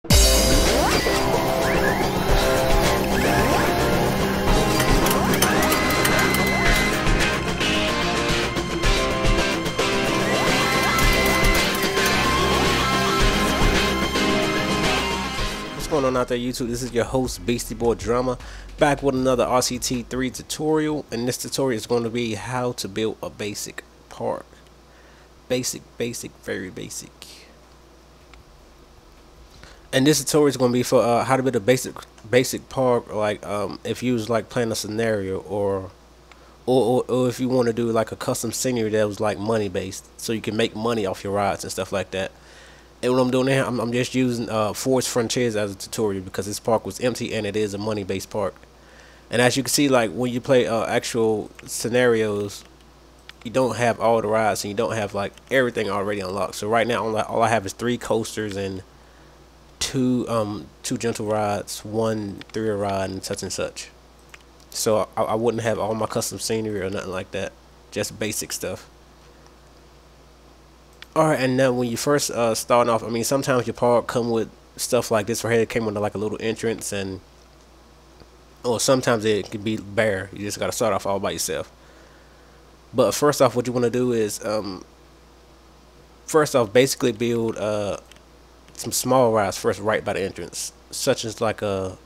What's going on out there, YouTube? This is your host, Beastie Boy Drama, back with another RCT 3 tutorial. And this tutorial is going to be how to build a basic park. Basic, very basic. And this tutorial is going to be for how to build a basic park, like if you was like playing a scenario, or if you want to do like a custom scenery that was like money based, so you can make money off your rides and stuff like that. And what I'm doing here, I'm just using Forest Frontiers as a tutorial because this park was empty and it is a money based park. And as you can see, like when you play actual scenarios, you don't have all the rides and you don't have like everything already unlocked. So right now all I have is 3 coasters and two gentle rides, 1 3-year ride, and such. So I wouldn't have all my custom scenery or nothing like that, just basic stuff. Alright, and now when you first starting off, I mean, sometimes your park come with stuff like this right here. It came with like a little entrance, or sometimes it could be bare. You just gotta start off all by yourself. But first off, what you want to do is first off, basically build some small rides first right by the entrance, such as like a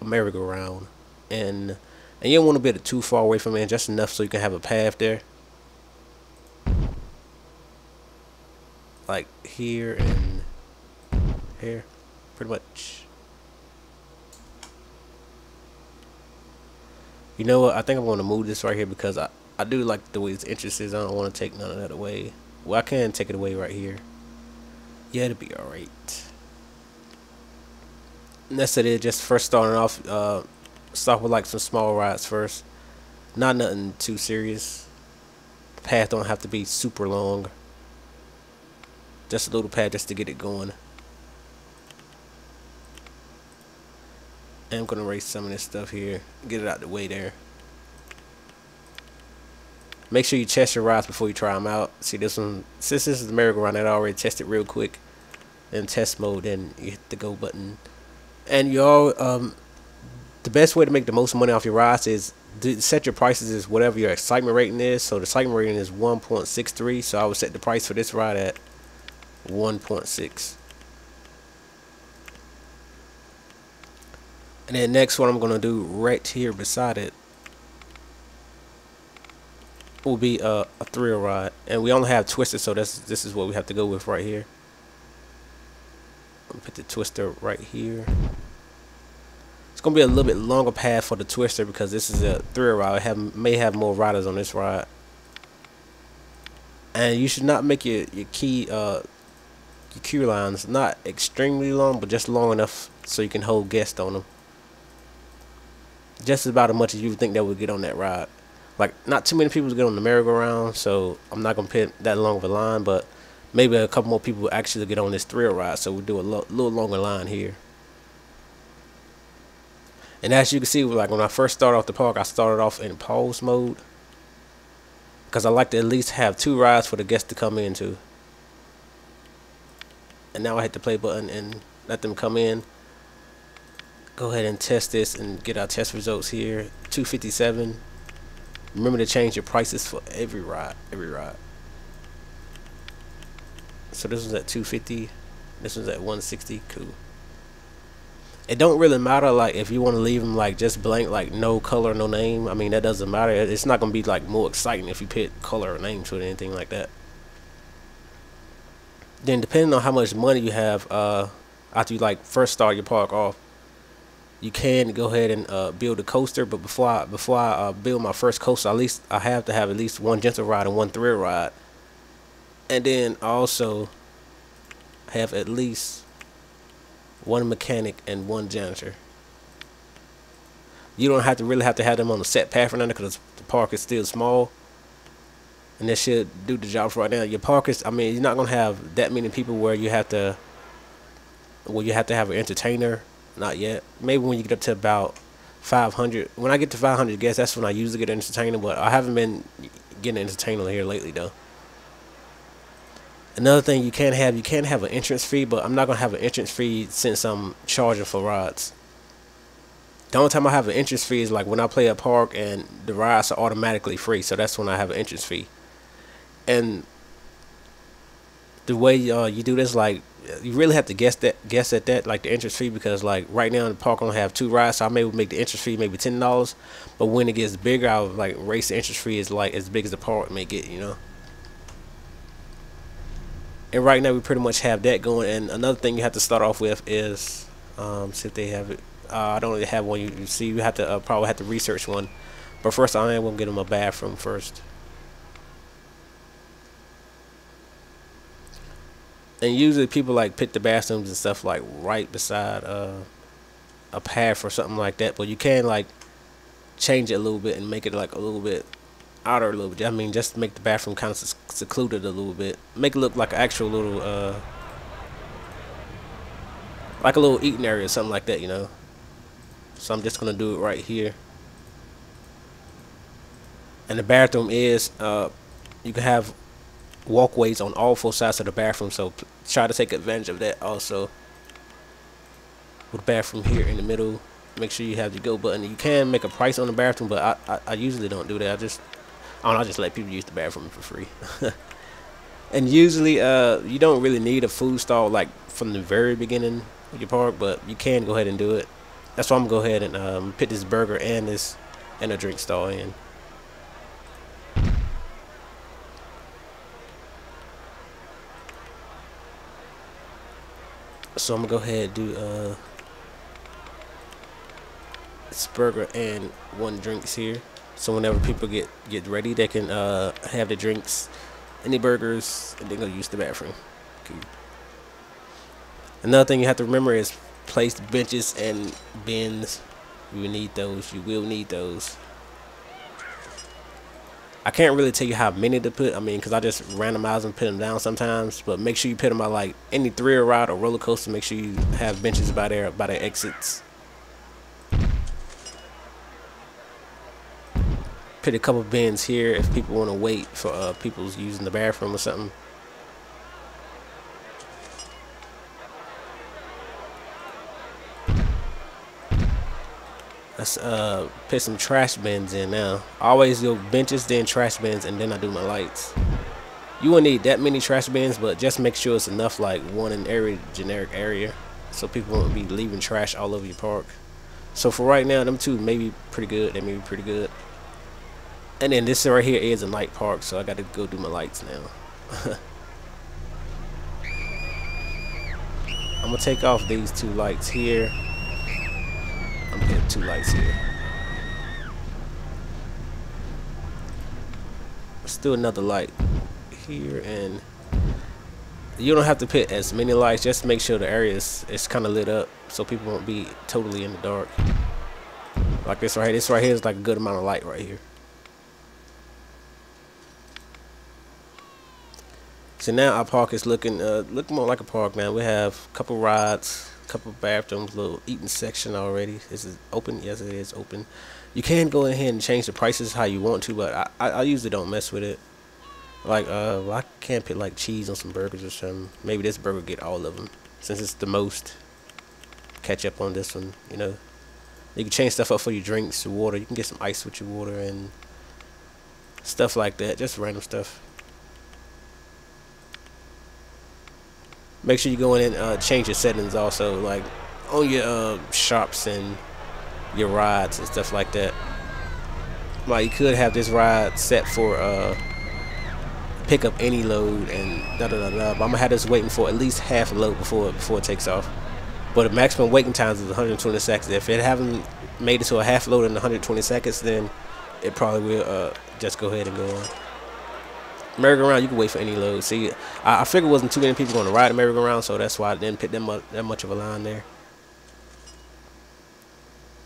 merry-go-round, and you don't want to build it too far away from it, just enough so you can have a path there, like here and here, pretty much. You know what, I think I'm going to move this right here because I do like the way this entrance is. I don't want to take none of that away. Well, I can take it away right here. Yeah, it'll be alright. And that's it. Just first starting off, start with like some small rides first. Not nothing too serious. The path don't have to be super long. Just a little path just to get it going. And I'm gonna erase some of this stuff here. Get it out the way there. Make sure you test your rides before you try them out. See, this one, since this is the merry-go-round, I already tested real quick in test mode, then you hit the go button. And y'all, the best way to make the most money off your rides is set your prices as whatever your excitement rating is. So the excitement rating is 1.63, so I would set the price for this ride at 1.6. And then next, what I'm gonna do right here beside it will be a 3-year ride, and we only have Twister, so this is what we have to go with right here. I'm gonna put the Twister right here. It's gonna be a little bit longer path for the Twister because this is a 3-year ride. It may have more riders on this ride, and you should not make your queue lines not extremely long, but just long enough so you can hold guests on them. Just about as much as you would think that would get on that ride. Like, not too many people get on the merry-go-round, so I'm not gonna put that long of a line, but maybe a couple more people actually get on this 3-year ride, so we'll do a little longer line here. And as you can see, like when I first started off the park, I started off in pause mode because I like to at least have 2 rides for the guests to come into. And now I hit the play button and let them come in. Go ahead and test this and get our test results here. 257. Remember to change your prices for every ride. So this one's at 250. This one's at 160. Cool. It don't really matter, like if you want to leave them like just blank, like no color, no name. I mean, that doesn't matter. It's not gonna be like more exciting if you put color or name to it or anything like that. Then depending on how much money you have after you like first start your park off, you can go ahead and build a coaster. But before I build my first coaster, at least I have to have at least 1 gentle ride and 1 3-year ride, and then also have at least 1 mechanic and 1 janitor. You don't really have to have them on the set path or nothing because the park is still small, and that should do the job for right now. Your park is, I mean, you're not gonna have that many people where you have to have an entertainer. Not yet. Maybe when you get up to about 500. When I get to 500 guests, that's when I usually get an entertainer. But I haven't been getting an entertainer here lately though. Another thing you can't have an entrance fee, but I'm not gonna have an entrance fee since I'm charging for rides. The only time I have an entrance fee is like when I play a park and the rides are automatically free, so that's when I have an entrance fee. And the way you do this, like you really have to guess at that, like the entrance fee, because like right now in the park I only have 2 rides, so I may make the entrance fee maybe $10, but when it gets bigger, I'll like raise the entrance fee is like as big as the park may get, you know. And right now we pretty much have that going. And another thing you have to start off with is see if they have it. I don't really have one. You see, you have to probably have to research one. But first, I am gonna get them a bathroom first. And usually people like put the bathrooms and stuff like right beside a path or something like that. But you can like change it a little bit and make it like a little bit outer a little bit. I mean, just make the bathroom kind of secluded a little bit. Make it look like an actual little like a little eating area or something like that, you know. So I'm just gonna do it right here. And the bathroom is you can have walkways on all 4 sides of the bathroom, so try to take advantage of that also. With the bathroom here in the middle, make sure you have the go button. You can make a price on the bathroom, but I usually don't do that. I just let people use the bathroom for free. And usually you don't really need a food stall like from the very beginning of your park, but you can go ahead and do it. That's why I'm gonna go ahead and put this burger and a drink stall in. So I'm gonna go ahead and do this burger and 1 drinks here. So whenever people get ready, they can have the drinks and the burgers, and they're gonna use the bathroom. Okay. Another thing you have to remember is place benches and bins. You will need those. You will need those. I can't really tell you how many to put. I mean, because I just randomize and put them down sometimes. But make sure you put them by like any thrill ride or roller coaster. Make sure you have benches by their exits. Put a couple bins here if people want to wait for people's using the bathroom or something. Let's put some trash bins in now. I always do benches, then trash bins, and then I do my lights. You won't need that many trash bins, but just make sure it's enough, like 1 in every generic area, so people won't be leaving trash all over your park. So for right now, them 2 may be pretty good. They may be pretty good. And then this right here is a night park, so I got to go do my lights now. I'm gonna take off these 2 lights here. I'm gonna get 2 lights here. Let's do another light here, and you don't have to put as many lights. Just make sure the area is kind of lit up, so people won't be totally in the dark. Like this right here. This right here is like a good amount of light right here. So now our park is looking more like a park now. We have a couple rides, a couple bathrooms, little eating section already. Is it open? Yes, it is open. You can go ahead and change the prices how you want to, but I usually don't mess with it. Like well, I can't put like cheese on some burgers or something. Maybe this burger get all of them since it's the most. Catch up on this one, you know. You can change stuff up for your drinks, your water. You can get some ice with your water and stuff like that. Just random stuff. Make sure you go in and change your settings also, like on your shops and your rides and stuff like that. Like you could have this ride set for pick up any load and da da da da. But I'm gonna have this waiting for at least half a load before it takes off. But the maximum waiting times is 120 seconds. If it haven't made it to a half load in 120 seconds, then it probably will just go ahead and go on. Merry-go-round, you can wait for any load. See, I figured wasn't too many people going to ride the merry-go-round, so that's why I didn't put that much of a line there.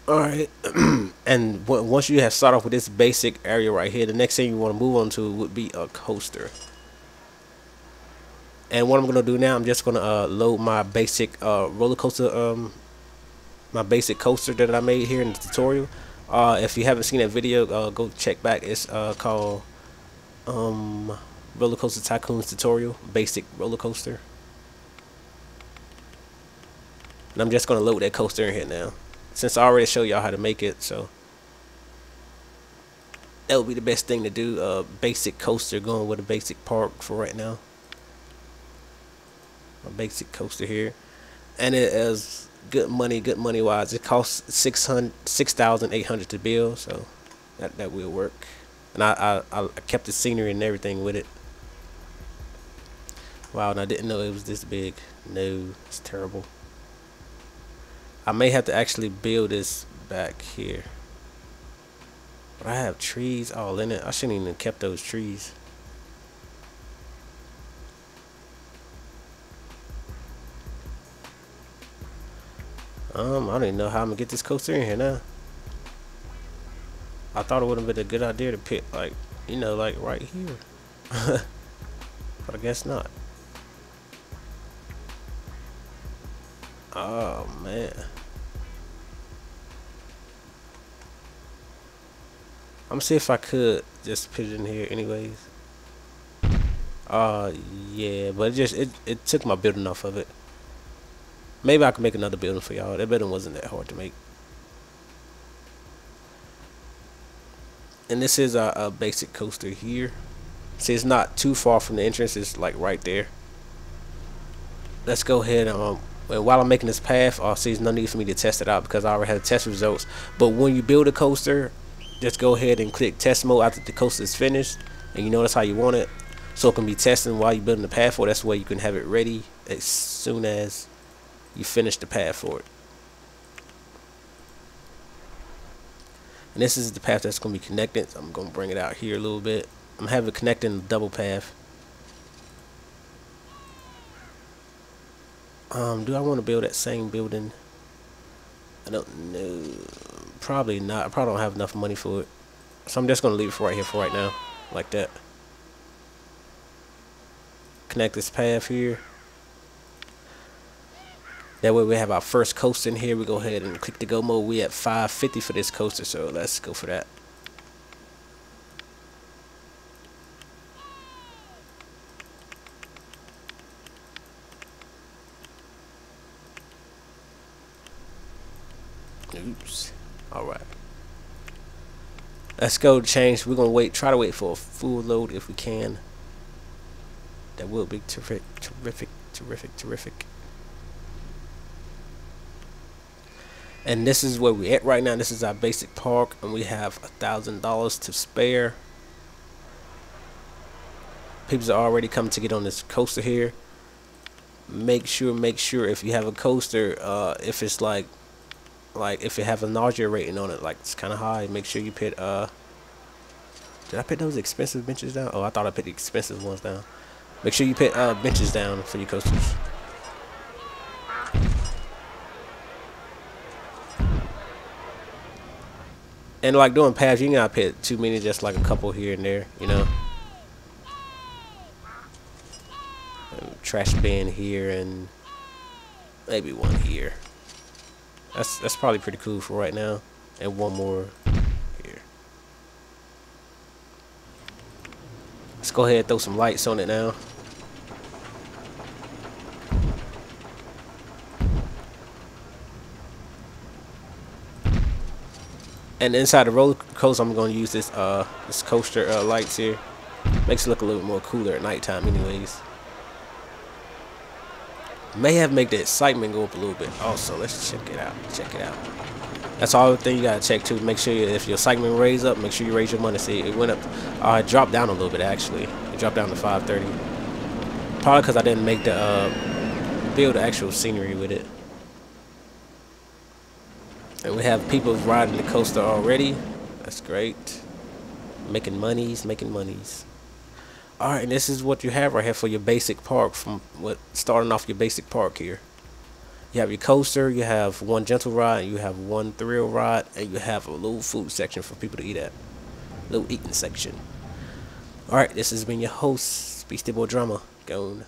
Alright, and once you have started off with this basic area right here, the next thing you want to move on to would be a coaster. And what I'm going to do now, I'm just going to load my basic roller coaster, my basic coaster that I made here in the tutorial. If you haven't seen that video, go check back. It's called Roller Coaster Tycoons tutorial, basic roller coaster. And I'm just gonna load that coaster in here now, since I already showed y'all how to make it. So that would be the best thing to do. Basic coaster, going with a basic park for right now. A basic coaster here, and it is good money wise. It costs 6,800 to build, so that will work. And I kept the scenery and everything with it. Wow, and I didn't know it was this big. No, it's terrible. I may have to actually build this back here. But I have trees all in it. I shouldn't even have kept those trees. I don't even know how I'm gonna get this coaster in here now. I thought it would have been a good idea to put, like, you know, like right here. But I guess not. Oh man. I'm gonna see if I could just put it in here anyways. Yeah, but it took my building off of it. Maybe I can make another building for y'all. That building wasn't that hard to make. And this is a basic coaster here. See, it's not too far from the entrance. It's like right there. Let's go ahead and while I'm making this path, see, there's no need for me to test it out because I already have test results. But when you build a coaster, just go ahead and click test mode after the coaster is finished, and you notice how you want it, so it can be testing while you're building the path for it. That's the way you can have it ready as soon as you finish the path for it. And this is the path that's going to be connected. So I'm going to bring it out here a little bit. I'm having it connected in a double path. Do I want to build that same building? I don't know. Probably not. I probably don't have enough money for it. So I'm just going to leave it for right here for right now. Like that. Connect this path here. That way we have our first coaster in here. We go ahead and click the go mode. We at 550 for this coaster, so let's go for that. Oops. Alright. Let's go change. We're gonna try to wait for a full load if we can. That will be terrific. And this is where we're at right now. This is our basic park, and we have $1,000 to spare. People are already coming to get on this coaster here. Make sure if you have a coaster, if it's like if it have a nausea rating on it, like it's kind of high, make sure you put did I put those expensive benches down? Oh, I thought I put the expensive ones down. Make sure you put benches down for your coasters. And like doing paths, you gotta put too many, just like a couple here and there, you know. And trash bin here and maybe one here. That's probably pretty cool for right now. And one more here. Let's go ahead and throw some lights on it now. And inside the roller coaster, I'm going to use this this coaster lights here. Makes it look a little bit more cooler at nighttime, anyways. May have make the excitement go up a little bit. Also, let's check it out. That's all the thing you gotta check too. Make sure if your excitement raise up, make sure you raise your money. See, it went up. It dropped down a little bit actually. It dropped down to 530. Probably because I didn't make the build the actual scenery with it. And we have people riding the coaster already. That's great. Making monies. Alright, and this is what you have right here for your basic park, from starting off your basic park here. You have your coaster, you have one gentle ride, you have one thrill ride, and you have a little food section for people to eat at. Little eating section. Alright, this has been your host, Beastie Boy Drama. Gone.